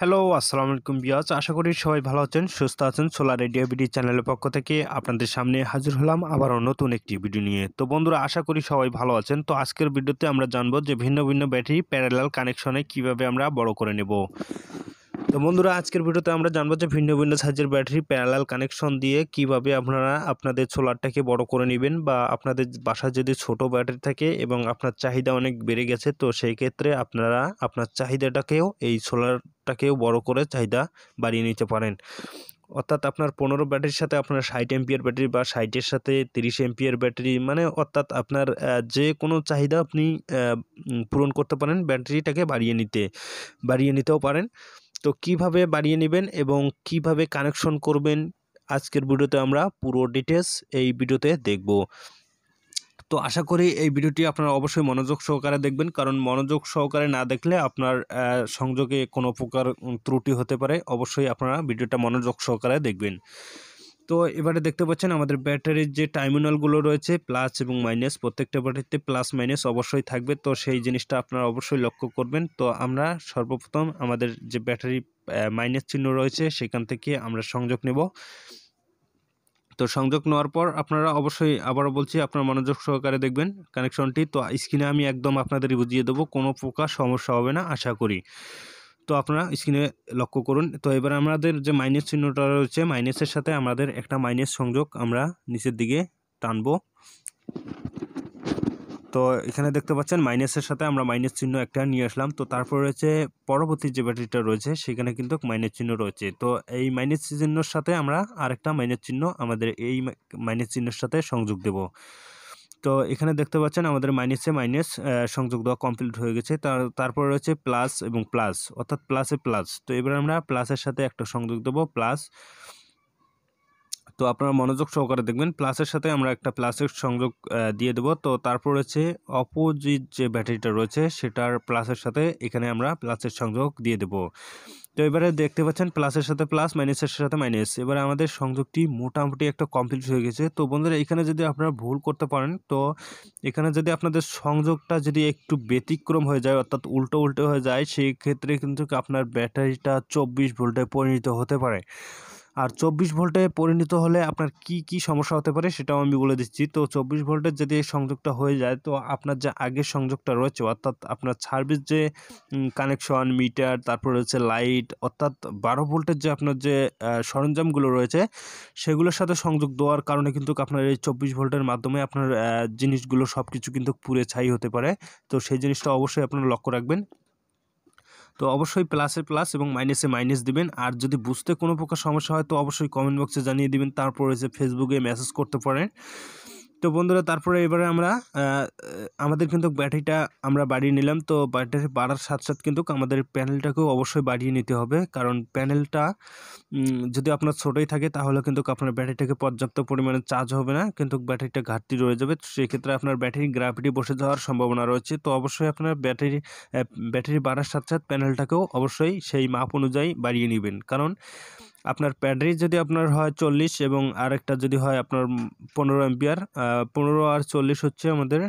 Hello, আসসালামু আলাইকুম viewers. আশা করি সবাই ভালো আছেন, সুস্থ আছেন। সোলার রেডিও বিডি চ্যানেলের পক্ষ থেকে আপনাদের সামনে হাজির হলাম আবারও নতুন একটি ভিডিও নিয়ে। তো বন্ধুরা, আশা করি সবাই ভালো আছেন। তো আজকের ভিডিওতে আমরা জানবো যে ভিন্ন ভিন্ন ব্যাটারি প্যারালাল কানেকশনে কিভাবে আমরা বড় করে নেব। তো বন্ধুরা, আজকের ভিডিওতে আমরা জানবো যে ভিন্ন ভিন্ন সাইজের ব্যাটারি প্যারালাল কানেকশন দিয়ে কিভাবে আপনারা আপনাদের সোলারটাকে বড় করে নেবেন, বা আপনাদের বাসায় যদি ছোট ব্যাটারি থাকে এবং আপনার চাহিদা অনেক বেড়ে গেছে, তো সেই ক্ষেত্রে আপনারা আপনার চাহিদাটাকেও এই সোলারটাকেও বড় করে চাহিদা বাড়িয়ে নিতে পারেন। অর্থাৎ আপনার 15 ব্যাটারির সাথে আপনার 60 এম্পিয়ার ব্যাটারি, বা 60-এর সাথে 30 এম্পিয়ার ব্যাটারি, মানে অর্থাৎ আপনার যে কোনো চাহিদা আপনি পূরণ করতে পারেন ব্যাটারিটাকে বাড়িয়ে নিতেও পারেন। তো কিভাবে বাড়িয়ে নেবেন এবং কিভাবে কানেকশন করবেন, আজকের ভিডিওতে আমরা পুরো ডিটেলস এই ভিডিওতে দেখব। তো আশা করি এই ভিডিওটি আপনারা অবশ্যই মনোযোগ সহকারে দেখবেন, কারণ মনোযোগ সহকারে না দেখলে আপনার সংযোগে কোনো প্রকার ত্রুটি হতে পারে। অবশ্যই আপনারা ভিডিওটা মনোযোগ সহকারে দেখবেন। তো এবারে দেখতে পাচ্ছেন আমাদের ব্যাটারির যে টার্মিনালগুলো রয়েছে, প্লাস এবং মাইনাস, প্রত্যেকটা ব্যাটারিতে প্লাস মাইনাস অবশ্যই থাকবে। তো সেই জিনিসটা আপনারা অবশ্যই লক্ষ্য করবেন। তো আমরা সর্বপ্রথম আমাদের যে ব্যাটারি মাইনাস চিহ্ন রয়েছে সেখান থেকে আমরা সংযোগ নেব। তো সংযোগ নেওয়ার পর আপনারা অবশ্যই, আবারও বলছি, আপনারা মনোযোগ সহকারে দেখবেন কানেকশনটি। তো স্ক্রিনে আমি একদম আপনাদের বুঝিয়ে দেবো, কোনো প্রকার সমস্যা হবে না আশা করি। তো আপনারা স্ক্রিনে লক্ষ্য করুন। তো এবার আমাদের যে মাইনাস চিহ্নটা রয়েছে, মাইনাসের সাথে আমাদের একটা মাইনাস সংযোগ আমরা নিচের দিকে টানবো। তো এখানে দেখতে পাচ্ছেন মাইনাসের সাথে আমরা মাইনাস চিহ্ন একটা নিয়ে আসলাম। তো তারপর রয়েছে পরবর্তী যে ব্যাটারিটা রয়েছে সেখানে কিন্তু মাইনাস চিহ্ন রয়েছে। তো এই মাইনাস চিহ্নের সাথে আমরা আরেকটা মাইনাস চিহ্ন আমাদের এই মাইনাস চিহ্নের সাথে সংযোগ দেব। তো এখানে দেখতে পাচ্ছেন আমাদের মাইনাসে মাইনাস সংযোগ দেওয়া কমপ্লিট হয়ে গেছে। তারপর রয়েছে প্লাস এবং প্লাস, অর্থাৎ প্লাসে প্লাস। তো এবার আমরা প্লাসের সাথে একটা সংযোগ দেবো, প্লাস। তো আপনারা মনোযোগ সহকারে দেখবেন, প্লাসের সাথে আমরা একটা প্লাসের সংযোগ দিয়ে দেব। তো তারপর রয়েছে অপোজিট যে ব্যাটারিটা রয়েছে সেটার প্লাসের সাথে এখানে আমরা প্লাসের সংযোগ দিয়ে দেব। তো এবারে দেখতে পাচ্ছেন প্লাসের সাথে প্লাস, মাইনাসের সাথে মাইনাস। এবারে আমাদের সংযোগটি মোটামুটি একটা কমপ্লিট হয়ে গেছে। তো বন্ধুরা, এখানে যদি আপনারা ভুল করতে পারেন, তো এখানে যদি আপনাদের সংযোগটা যদি একটু ব্যতিক্রম হয়ে যায়, অর্থাৎ উল্টো হয়ে যায়, সেই ক্ষেত্রে কিন্তু আপনার ব্যাটারিটা 24 ভোল্টে পরিণত হতে পারে। আর 24 ভোল্টে পরিণত হলে আপনার কি সমস্যা হতে পারে সেটাও আমি বলে দিচ্ছি। তো 24 ভোল্টের যদি এই সংযোগটা হয়ে যায়, তো আপনার যে আগের সংযোগটা রয়েছে, অর্থাৎ আপনার সার্ভিস যে কানেকশন, মিটার, তারপর রয়েছে লাইট, অর্থাৎ 12 ভোল্টের যে আপনার যে সরঞ্জামগুলো রয়েছে সেগুলোর সাথে সংযোগ দেওয়ার কারণে কিন্তু আপনার এই 24 ভোল্টের মাধ্যমে আপনার জিনিসগুলো সব কিছু কিন্তু পুড়ে ছাই হতে পারে। তো সেই জিনিসটা অবশ্যই আপনারা লক্ষ্য রাখবেন। তো অবশ্যই প্লাসে প্লাস এবং মাইনাসে মাইনাস দিবেন। আর যদি বুঝতে কোনো প্রকার সমস্যা হয় তো অবশ্যই কমেন্ট বক্সে জানিয়ে দিবেন। তারপর হচ্ছে ফেসবুকে মেসেজ করতে পারেন। তো বন্ধুরা, তারপরে এবারে আমরা আমাদের কিন্তু ব্যাটারিটা আমরা বাড়িয়ে নিলাম। তো ব্যাটারি বাড়ার সাথে কিন্তু আমাদের প্যানেলটাকেও অবশ্যই বাড়িয়ে নিতে হবে, কারণ প্যানেলটা যদি আপনার ছোটোই থাকে তাহলে কিন্তু আপনার ব্যাটারিটাকে পর্যাপ্ত পরিমাণে চার্জ হবে না, কিন্তু ব্যাটারিটা ঘাটতি রয়ে যাবে। সেক্ষেত্রে আপনার ব্যাটারি গ্র্যাভিটি বসে যাওয়ার সম্ভাবনা রয়েছে। তো অবশ্যই আপনার ব্যাটারি বাড়ার সাথে প্যানেলটাকেও অবশ্যই সেই মাপ অনুযায়ী বাড়িয়ে নেবেন, কারণ আপনার ব্যাটারি যদি আপনার হয় 40 এবং আরেকটা যদি হয় আপনার 15 এম্পিয়ার, 15 আর 40 হচ্ছে আমাদের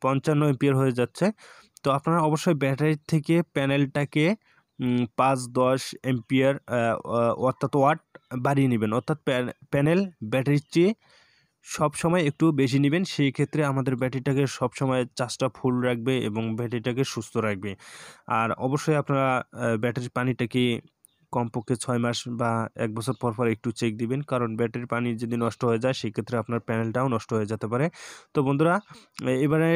55 এম্পিয়ার হয়ে যাচ্ছে। তো আপনারা অবশ্যই ব্যাটারির থেকে প্যানেলটাকে 5-10 এম্পিয়ার অর্থাৎ ওয়াট বাড়িয়ে নেবেন, অর্থাৎ প্যানেল ব্যাটারির চেয়ে সবসময় একটু বেশি নেবেন। সেই ক্ষেত্রে আমাদের ব্যাটারিটাকে সবসময় চার্জটা ফুল রাখবে এবং ব্যাটারিটাকে সুস্থ রাখবে। আর অবশ্যই আপনারা ব্যাটারির পানিটাকে কমপক্ষে 6 মাস বা 1 বছর পর একটু চেক দিবেন, কারণ ব্যাটারির পানি যদি নষ্ট হয়ে যায় সেক্ষেত্রে আপনার প্যানেলটাও নষ্ট হয়ে যেতে পারে। তো বন্ধুরা, এবারে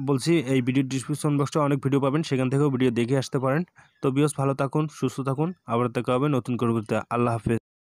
বলছি, এই ভিডিওর ডিসক্রিপশন বক্সে অনেক ভিডিও পাবেন, সেখান থেকেও ভিডিও দেখে আসতে পারেন। তো ভিউয়ার্স, ভালো থাকুন, সুস্থ থাকুন, আবার দেখা হবে নতুন করে। আল্লাহ হাফেজ।